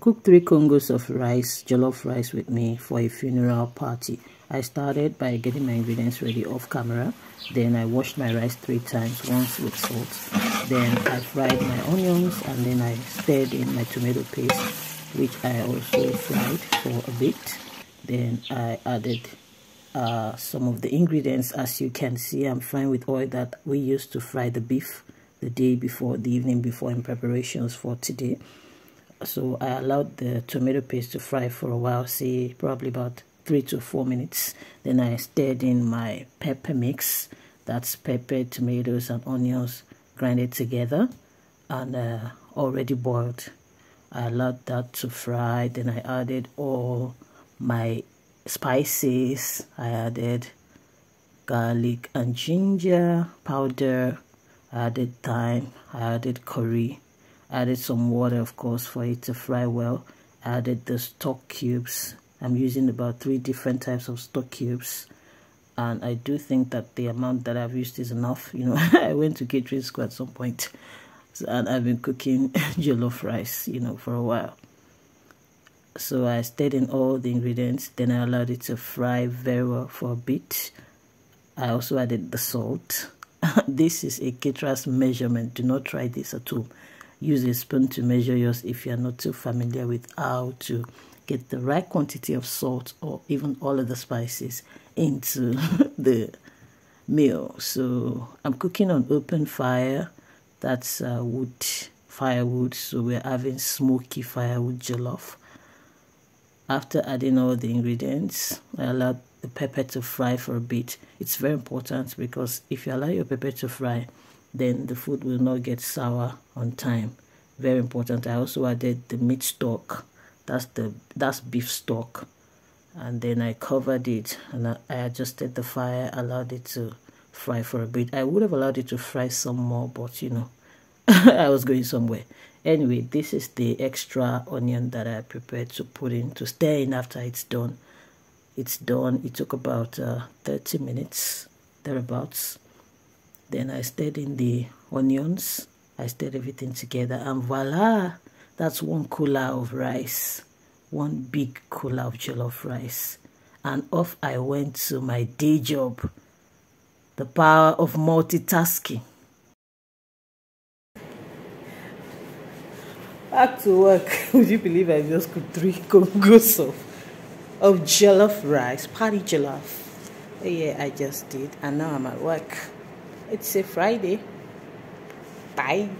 cooked 3 Congos of rice, jollof rice with me for a funeral party. I started by getting my ingredients ready off camera. Then I washed my rice 3 times, once with salt. Then I fried my onions, and then I stirred in my tomato paste, which I also fried for a bit. Then I added some of the ingredients. As you can see, I'm frying with oil that we used to fry the beef the day before, the evening before, in preparations for today. So I allowed the tomato paste to fry for a while, say probably about 3 to 4 minutes. Then I stirred in my pepper mix. That's pepper, tomatoes, and onions grinded together and already boiled. I allowed that to fry. Then I added all my spices. I added garlic and ginger powder. I added thyme. I added curry. I added some water, of course, for it to fry well. I added the stock cubes. I'm using about 3 different types of stock cubes, and I do think that the amount that I've used is enough. You know, I went to catering school at some point, and I've been cooking jollof rice, you know, for a while. So I stirred in all the ingredients. Then I allowed it to fry very well for a bit. I also added the salt. This is a caterer's measurement. Do not try this at home. Use a spoon to measure yours if you are not too familiar with how to get the right quantity of salt or even all of the spices into the meal. So I'm cooking on open fire. That's firewood. So we're having smoky firewood jollof. After adding all the ingredients, I allowed the pepper to fry for a bit. It's very important, because if you allow your pepper to fry, then the food will not get sour on time. Very important. I also added the meat stock. That's beef stock. And then I covered it, and I adjusted the fire, allowed it to fry for a bit. I would have allowed it to fry some more, but you know, I was going somewhere. Anyway, this is the extra onion that I prepared to put in, to stir in after it's done. It's done. It took about 30 minutes, thereabouts. Then I stirred in the onions. I stirred everything together, and voila! That's 1 cooler of rice. 1 big cooler of jollof rice. And off I went to my day job. The power of multitasking. Back to work. Would you believe I just cooked 3 Congos of jollof rice, party jollof? Yeah, I just did, and now I'm at work. It's a Friday. Bye.